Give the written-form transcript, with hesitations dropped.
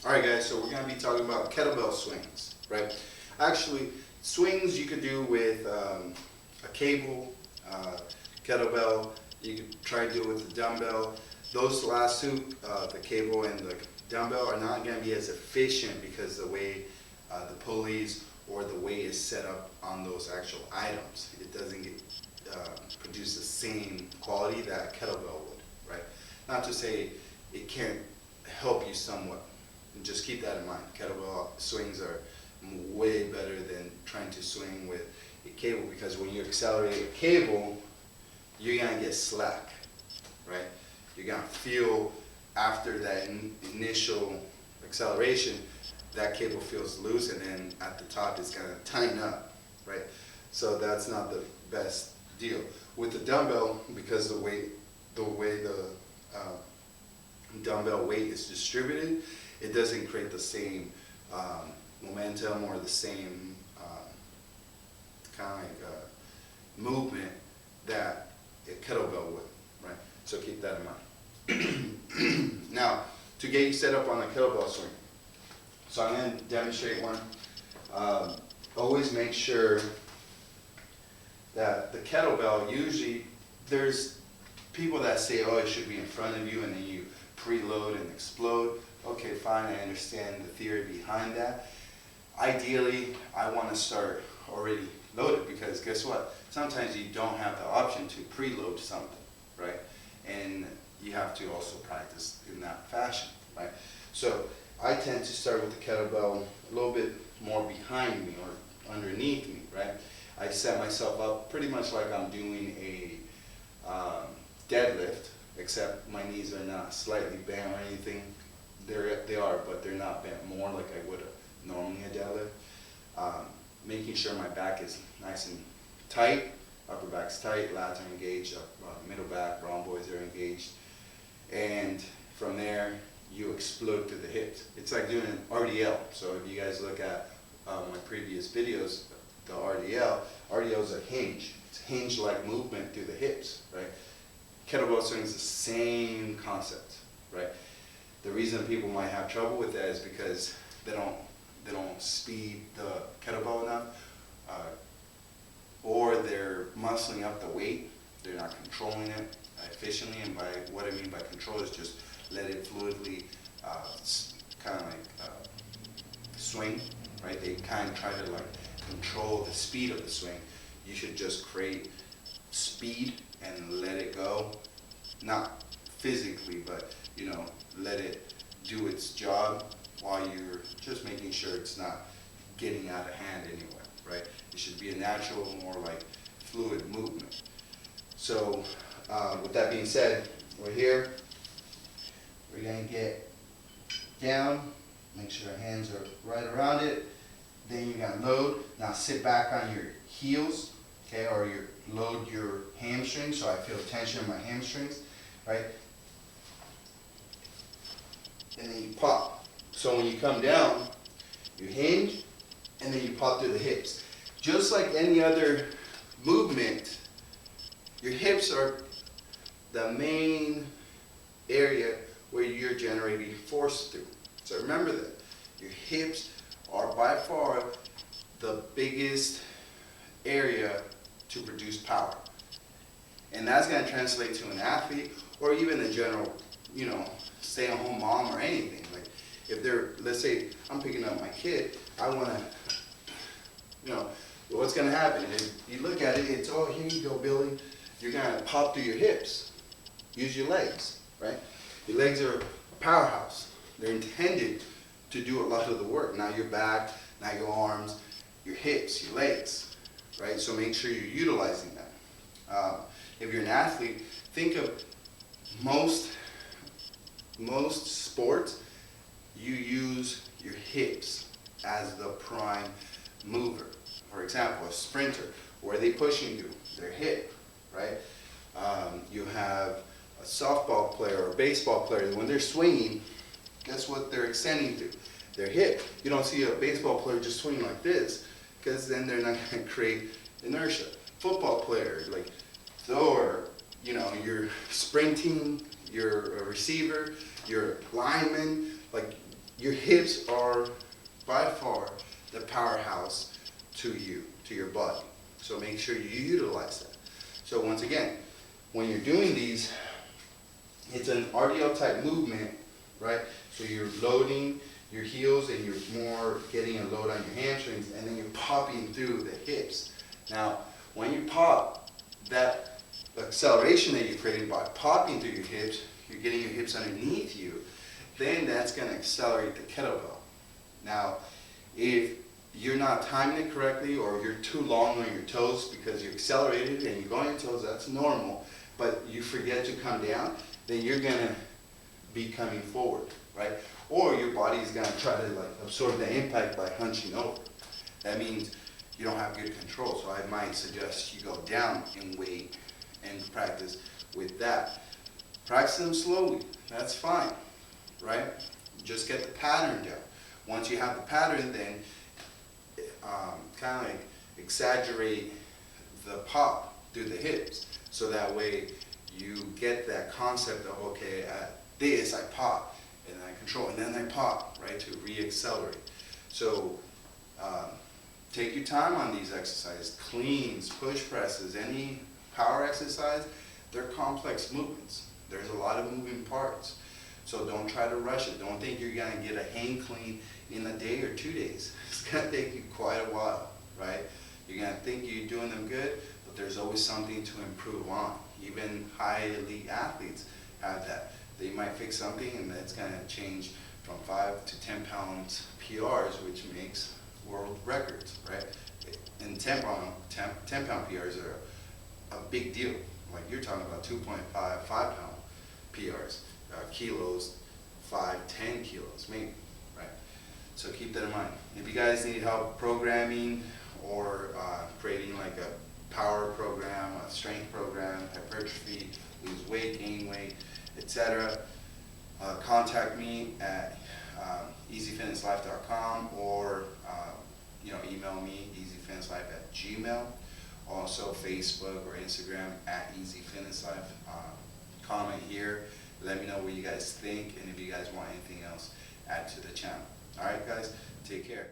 Alright guys, so we're going to be talking about kettlebell swings, right? Actually, swings you could do with a cable, kettlebell, you could try to do it with the dumbbell. Those last two, the cable and the dumbbell, are not going to be as efficient because the way the pulleys or the weight is set up on those actual items. It doesn't get produce the same quality that a kettlebell would, right? Not to say it can't help you somewhat. And just keep that in mind. Kettlebell swings are way better than trying to swing with a cable, because when you accelerate a cable, you're gonna get slack, right? You're gonna feel after that initial acceleration, that cable feels loose, and then at the top it's gonna tighten up, right? So that's not the best deal. With the dumbbell, because the way the dumbbell weight is distributed, it doesn't create the same momentum or the same kind of like movement that a kettlebell would, right? So keep that in mind. Now, to get you set up on a kettlebell swing, so I'm going to demonstrate one. Always make sure that the kettlebell, usually there's people that say, oh, it should be in front of you and then you preload and explode. Okay, fine, I understand the theory behind that. Ideally, I want to start already loaded, because guess what? Sometimes you don't have the option to preload something, right? And you have to also practice in that fashion, right? So I tend to start with the kettlebell a little bit more behind me or underneath me, right? I set myself up pretty much like I'm doing a deadlift, except my knees are not slightly bent or anything. They are, but they're not bent more like I would normally a deadlift. Making sure my back is nice and tight, upper back's tight, lats are engaged, middle back, rhomboids are engaged, and from there you explode through the hips. It's like doing an RDL. So if you guys look at my previous videos, the RDL is a hinge. It's a hinge-like movement through the hips, right? Kettlebell swing is the same concept, right? The reason people might have trouble with that is because they don't speed the kettlebell enough, or they're muscling up the weight. They're not controlling it efficiently, and by what I mean by control is just let it fluidly kind of like swing, right? They kind of try to like control the speed of the swing. You should just create speed and let it go, not physically, but you know, let it do its job while you're just making sure it's not getting out of hand anywhere, right? It should be a natural, more like fluid movement. So with that being said, we're here. We're going to get down, make sure our hands are right around it. Then you're going to load. Now sit back on your heels, okay, or load your hamstrings, so I feel tension in my hamstrings, right? And then you pop. So when you come down, you hinge, and then you pop through the hips. Just like any other movement, your hips are the main area where you're generating force through. So remember that. Your hips are by far the biggest area to produce power. And that's going to translate to an athlete or even a general, you know, stay-at-home mom or anything. Like if they're, let's say I'm picking up my kid, I want to, you know, what's going to happen is you look at it, it's, oh, here you go, Billy. You're going to pop through your hips. Use your legs, right? Your legs are a powerhouse. They're intended to do a lot of the work. Now your back, now your arms, your hips, your legs, right? So make sure you're utilizing that. If you're an athlete, think of most sports, you use your hips as the prime mover. For example, a sprinter, where are they pushing you? Their hip, right? You have a softball player or a baseball player, when they're swinging, guess what they're extending to? Their hip. You don't see a baseball player just swing like this, because then they're not going to create inertia. Football player, like thrower, you know, you're sprinting, you're a receiver, you're a lineman, like your hips are by far the powerhouse to you, to your body. So make sure you utilize that. So once again, when you're doing these, it's an RDL type movement, right? So you're loading your heels and you're more getting a load on your hamstrings, and then you're popping through the hips. Now, when you pop, that acceleration that you're creating by popping through your hips, you're getting your hips underneath you, then that's going to accelerate the kettlebell. Now, if you're not timing it correctly, or you're too long on your toes because you're accelerated and you're going on your toes, that's normal, but you forget to come down, then you're going to be coming forward, right? Or your body is going to try to like absorb the impact by hunching over. That means you don't have good control. So I might suggest you go down in weight and practice with that. Practice them slowly. That's fine, right? Just get the pattern down. Once you have the pattern, then kind of like exaggerate the pop through the hips. So that way you get that concept of, okay, at this I pop, and then I control, and then I pop, right, to re-accelerate. So take your time on these exercises. Cleans, push presses, any power exercise, they're complex movements. There's a lot of moving parts. So don't try to rush it. Don't think you're gonna get a hang clean in a day or 2 days. It's gonna take you quite a while, right? You're gonna think you're doing them good, but there's always something to improve on. Even high elite athletes have that. They might fix something and that's gonna change from 5 to 10 pounds PRs, which makes world records, right? And 10 pound PRs are a big deal. Like you're talking about 2.5, 5 pound PRs, kilos, 5, 10 kilos, maybe, right? So keep that in mind. If you guys need help programming or creating like a power program, a strength program, hypertrophy, lose weight, gain weight, etc., contact me at easyfitnesslife.com or email me easyfitnesslife@gmail. Also Facebook or Instagram at easyfitnesslife. Comment here. Let me know what you guys think, and if you guys want anything else, add to the channel. All right, guys, take care.